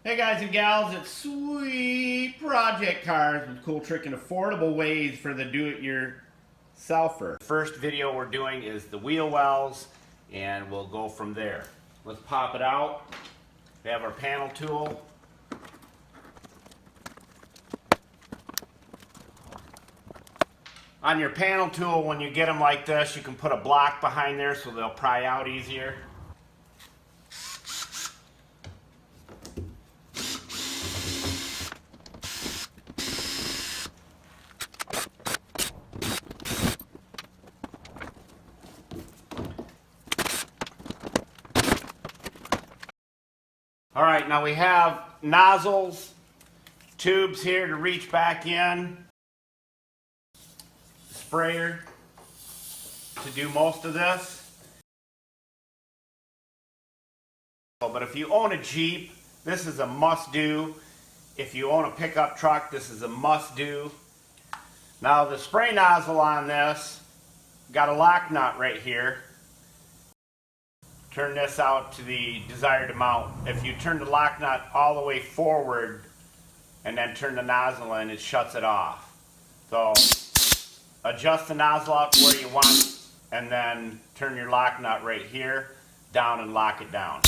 Hey guys and gals, it's Sweet Project Cars with cool, trick, and affordable ways for the do-it-yourselfer. First video we're doing is the wheel wells, and we'll go from there. Let's pop it out. We have our panel tool. On your panel tool, when you get them like this, you can put a block behind there so they'll pry out easier. All right, now we have nozzles, tubes here to reach back in, sprayer to do most of this. But if you own a Jeep, this is a must-do. If you own a pickup truck, this is a must-do. Now the spray nozzle on this, got a lock nut right here. Turn this out to the desired amount. If you turn the lock nut all the way forward and then turn the nozzle in, it shuts it off. So adjust the nozzle out to where you want and then turn your lock nut right here down and lock it down.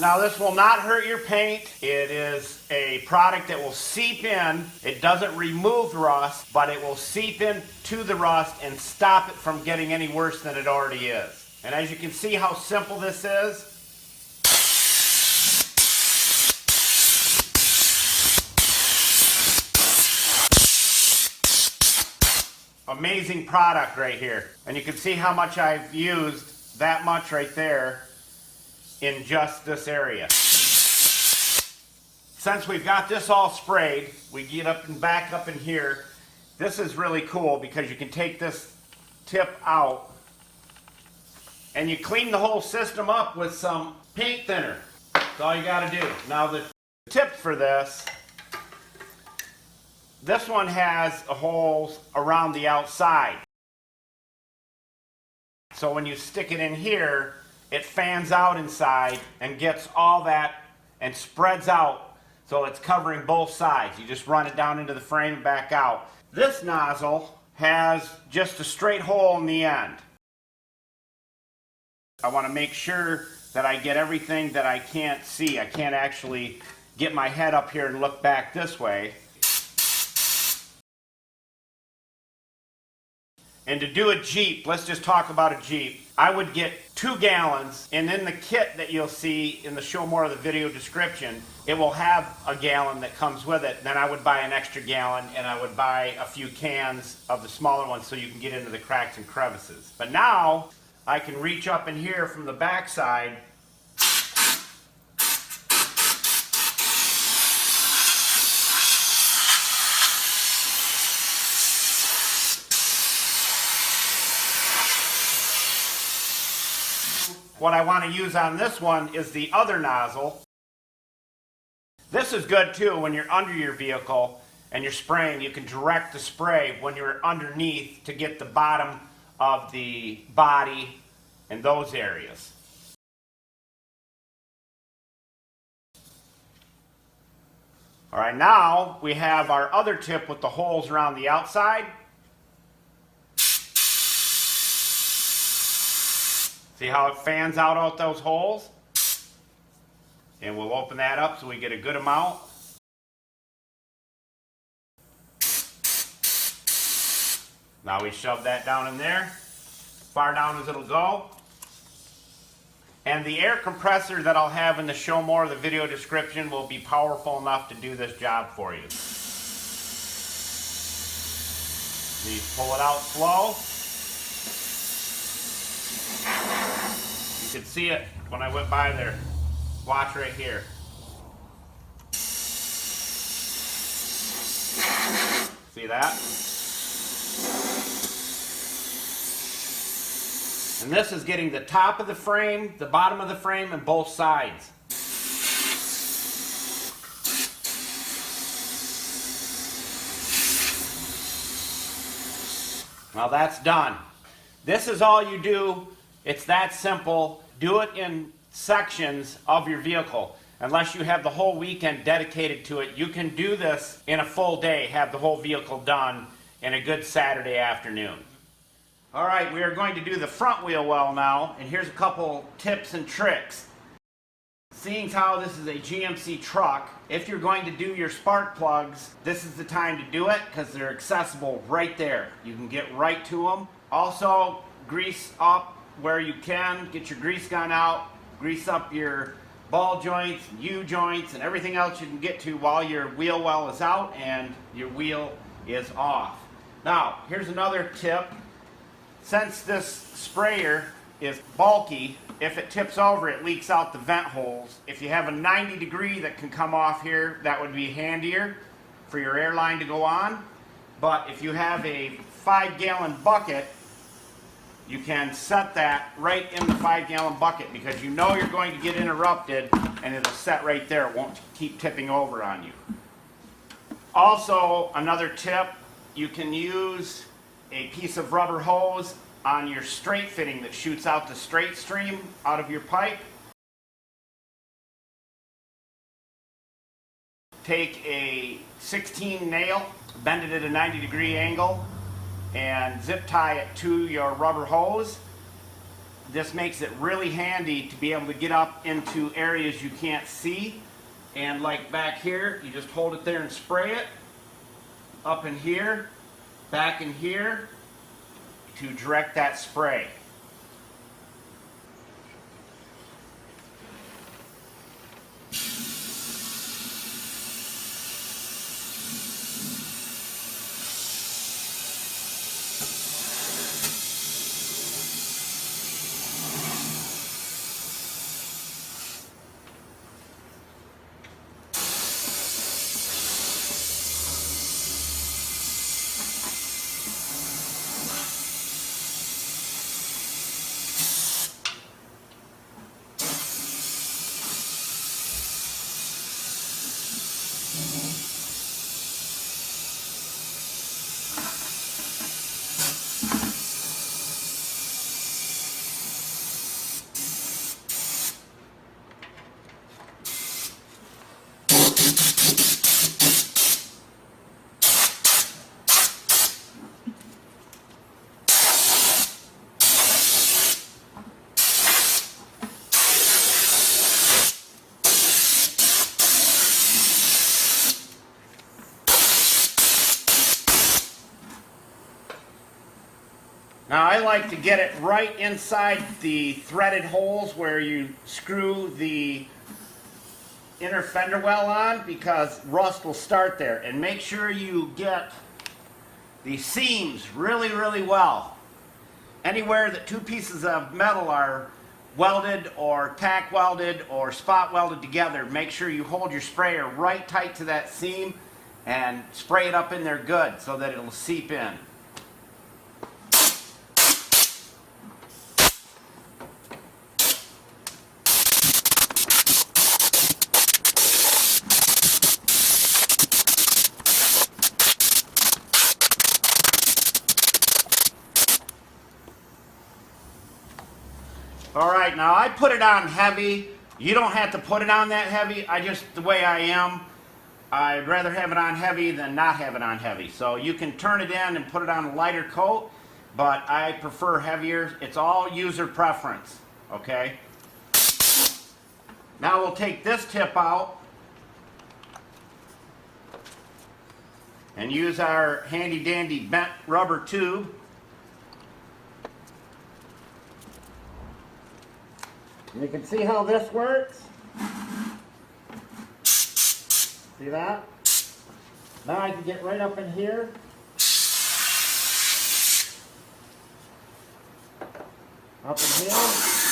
Now this will not hurt your paint. It is a product that will seep in. It doesn't remove rust, but it will seep into the rust and stop it from getting any worse than it already is. And as you can see how simple this is. Amazing product right here. And you can see how much I've used, that much right there, in just this area. Since we've got this all sprayed, we get up and back up in here. This is really cool because you can take this tip out and you clean the whole system up with some paint thinner. That's all you gotta do. Now the tip for this one has holes around the outside. So when you stick it in here, it fans out inside and gets all that and spreads out so it's covering both sides. You just run it down into the frame and back out. This nozzle has just a straight hole in the end. I want to make sure that I get everything that I can't see. I can't actually get my head up here and look back this way. And to do a Jeep, let's just talk about a Jeep. I would get 2 gallons, and in the kit that you'll see in the show more of the video description, it will have a gallon that comes with it. Then I would buy an extra gallon, and I would buy a few cans of the smaller ones so you can get into the cracks and crevices. But now, I can reach up in here from the back side What I want to use on this one is the other nozzle. This is good too when you're under your vehicle and you're spraying. You can direct the spray when you're underneath to get the bottom of the body and those areas. All right, now we have our other tip with the holes around the outside. See how it fans out those holes? And we'll open that up so we get a good amount. Now we shove that down in there, far down as it'll go. And the air compressor that I'll have in the show more of the video description will be powerful enough to do this job for you. You pull it out slow. You could see it when I went by there. Watch right here. See that? And this is getting the top of the frame, the bottom of the frame, and both sides. Well, that's done. This is all you do. It's that simple. Do it in sections of your vehicle. Unless you have the whole weekend dedicated to it, you can do this in a full day, have the whole vehicle done in a good Saturday afternoon. All right, we are going to do the front wheel well now, and here's a couple tips and tricks. Seeing how this is a GMC truck, if you're going to do your spark plugs, this is the time to do it because they're accessible right there. You can get right to them. Also, grease up where you can. Get your grease gun out. Grease up your ball joints, U-joints, and everything else you can get to while your wheel well is out and your wheel is off. Now, here's another tip. Since this sprayer is bulky, if it tips over, it leaks out the vent holes. If you have a 90-degree that can come off here, that would be handier for your air line to go on. But if you have a 5-gallon bucket, you can set that right in the 5-gallon bucket because you know you're going to get interrupted and it'll set right there. It won't keep tipping over on you. Also, another tip, you can use a piece of rubber hose on your straight fitting that shoots out the straight stream out of your pipe. Take a 16 nail, bend it at a 90-degree angle, and zip tie it to your rubber hose. This makes it really handy to be able to get up into areas you can't see. And like back here, you just hold it there and spray it. Up in here, back in here, to direct that spray. Now I like to get it right inside the threaded holes where you screw the inner fender well on because rust will start there. And make sure you get the seams really, really well. Anywhere that two pieces of metal are welded or tack welded or spot welded together, make sure you hold your sprayer right tight to that seam and spray it up in there good so that it'll seep in. All right, now I put it on heavy. You don't have to put it on that heavy. The way I am, I'd rather have it on heavy than not have it on heavy. So you can turn it in and put it on a lighter coat, but I prefer heavier. It's all user preference, okay? Now we'll take this tip out and use our handy dandy bent rubber tube. And you can see how this works. See that? Now I can get right up in here. Up in here.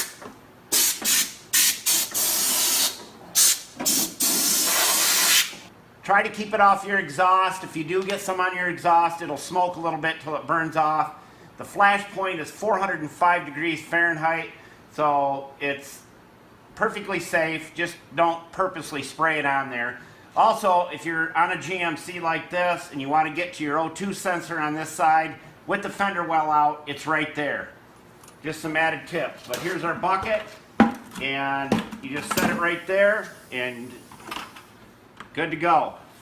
Try to keep it off your exhaust. If you do get some on your exhaust, it'll smoke a little bit till it burns off. The flash point is 405 degrees Fahrenheit, so it's perfectly safe. Just don't purposely spray it on there. Also, if you're on a GMC like this and you want to get to your O2 sensor on this side with the fender well out, it's right there. Just some added tips. But here's our bucket, and you just set it right there and good to go.